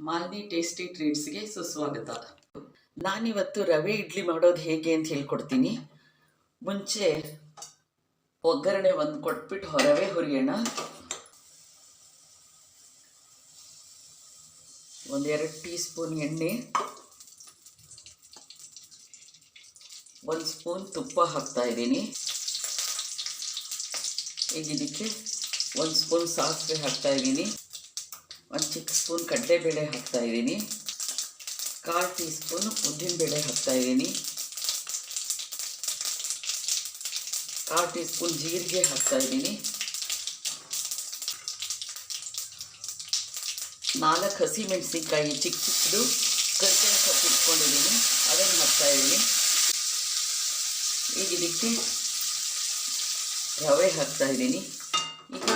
Malini tasty ಟ್ರೀಟ್ಸ್ಗೆ ಸುಸ್ವಾಗತ. ನಾನಿವತ್ತು ರವೆ ಇಡ್ಲಿ ಮಾಡೋದು ಹೇಗೆ ಅಂತ ಹೇಳ್ಕೊಡ್ತೀನಿ. ಮುಂಚೆ ಒಗ್ಗರಣೆ ಒಂದು ಕೊಟ್ಬಿಟ್ಟು ರವೆ ಹುರಿಯೋಣ. 1-2 ಟೀ ಸ್ಪೂನ್ ಎಣ್ಣೆ, 1 ಸ್ಪೂನ್ ತುಪ್ಪ ಹಾಕ್ತಾ ಇದ್ದೀನಿ. ಈಗ ಇದಕ್ಕೆ 1 ಸ್ಪೂನ್ ಸಾಸಿವೆ ಹಾಕ್ತಾ ಇದ್ದೀನಿ, 1 ಚಿಕ್ಕ ಸ್ಪೂನ್ ಕಡಲೆಬೇಳೆ ಹಾಕ್ತಾ ಇದ್ದೀನಿ, 1/4 ಟೀ ಸ್ಪೂನ್ ಉದ್ದಿನಬೇಳೆ ಹಾಕ್ತಾ ಇದ್ದೀನಿ, 1/4 ಟೀ ಸ್ಪೂನ್ ಜೀರಿಗೆ ಹಾಕ್ತಾ ಇದ್ದೀನಿ, 4 ಹಸಿಮೆಣಸಿನ್ಕಾಯಿ ಚಿಕ್ಕ ಚಿಕ್ಕದು ಕರ್ಬೇವಿನ ಸೊಪ್ಪು ಇಟ್ಕೊಂಡಿದ್ದೀನಿ, ಅದನ್ನು ಹಾಕ್ತಾ ಇದ್ದೀನಿ. ಈಗ ಇದಕ್ಕೆ ರವೆ ಹಾಕ್ತಾ ಇದ್ದೀನಿ. ಈಗ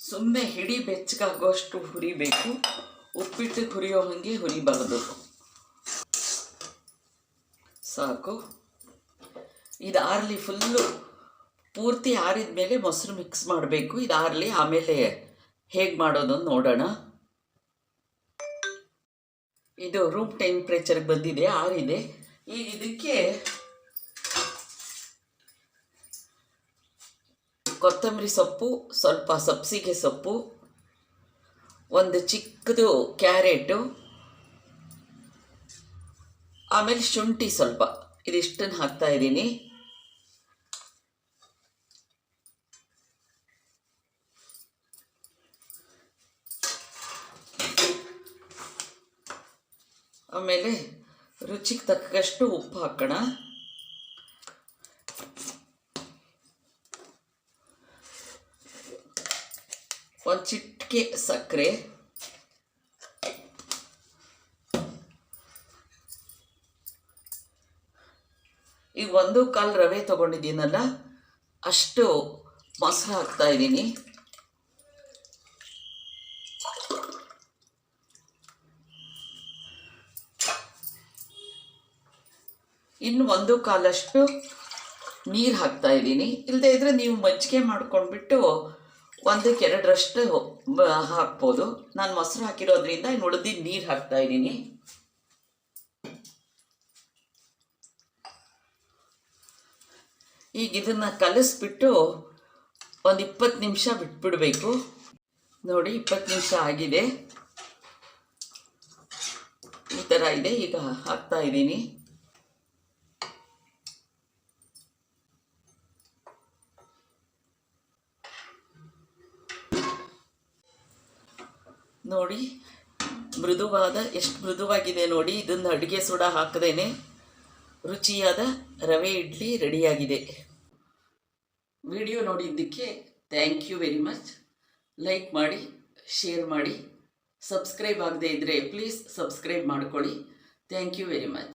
ಸುಮ್ಮನೆ ಹಿಡಿ ಬೆಚ್ಚಗಾಗೋಷ್ಟು ಹುರಿಬೇಕು, ಉಪ್ಪಿಟ್ಟು ಹುರಿಯೋ ಹಾಗೆ ಹುರಿಬಾರ್ದು. ಸಾಕು. ಇದು ಆರಲಿ, ಫುಲ್ಲು ಪೂರ್ತಿ ಆರಿದ ಮೇಲೆ ಮೊಸರು ಮಿಕ್ಸ್ ಮಾಡಬೇಕು. ಇದು ಆರಲಿ, ಆಮೇಲೆ ಹೇಗೆ ಮಾಡೋದು ನೋಡೋಣ. ಇದು ರೂಮ್ ಟೆಂಪ್ರೇಚರ್ಗೆ ಬಂದಿದೆ, ಆರಿದೆ. ಈಗ ಇದಕ್ಕೆ ಕೊತ್ತಂಬರಿ ಸೊಪ್ಪು, ಸ್ವಲ್ಪ ಸಬ್ಸಿಗೆ ಸೊಪ್ಪು, 1 ಚಿಕ್ಕದು ಕ್ಯಾರೆಟು, ಆಮೇಲೆ ಶುಂಠಿ ಸ್ವಲ್ಪ, ಇದಿಷ್ಟನ್ನು ಹಾಕ್ತಾ ಇದ್ದೀನಿ. ಆಮೇಲೆ ರುಚಿಗೆ ತಕ್ಕಷ್ಟು ಉಪ್ಪು ಹಾಕೋಣ. ಒಂದು ಚಿಟಿಕೆ ಸಕ್ಕರೆ, ಈಗ 1/4 ರವೆ ತೊಗೊಂಡಿದ್ದೀನಲ್ಲ, ಅಷ್ಟು ಮೊಸರು ಹಾಕ್ತಾ ಇದ್ದೀನಿ. ಇನ್ನು 1/4 ನೀರು ಹಾಕ್ತಾ ಇದ್ದೀನಿ. ಇಲ್ಲದೇ ಇದ್ದರೆ ನೀವು ಮಜ್ಜಿಗೆ ಮಾಡ್ಕೊಂಡ್ಬಿಟ್ಟು 1/2 ಹಾಕ್ಬೋದು. ನಾನು ಮೊಸರು ಹಾಕಿರೋದ್ರಿಂದ ಇನ್ನು ಉಳಿದಿದ್ದ ನೀರು ಹಾಕ್ತಾ ಇದ್ದೀನಿ. ಈಗ ಇದನ್ನು ಕಲಿಸ್ಬಿಟ್ಟು ಒಂದು 20 ನಿಮಿಷ ಬಿಟ್ಬಿಡಬೇಕು. ನೋಡಿ, 20 ನಿಮಿಷ ಆಗಿದೆ, ಈ ಥರ ಇದೆ. ಈಗ ಹಾಕ್ತಾ ಇದ್ದೀನಿ. ನೋಡಿ, ಎಷ್ಟು ಮೃದುವಾಗಿದೆ ನೋಡಿ. ಇದನ್ನು ಅಡುಗೆ ಸೋಡಾ ಹಾಕದೇನೆ ರುಚಿಯಾದ ರವೆ ಇಡ್ಲಿ ರೆಡಿಯಾಗಿದೆ. ವಿಡಿಯೋ ನೋಡಿದ್ದಕ್ಕೆ thank you very much. Like ಮಾಡಿ, ಶೇರ್ ಮಾಡಿ, ಸಬ್ಸ್ಕ್ರೈಬ್ ಆಗದೇ ಇದ್ದರೆ ಪ್ಲೀಸ್ ಸಬ್ಸ್ಕ್ರೈಬ್ ಮಾಡ್ಕೊಳ್ಳಿ. Thank you very much.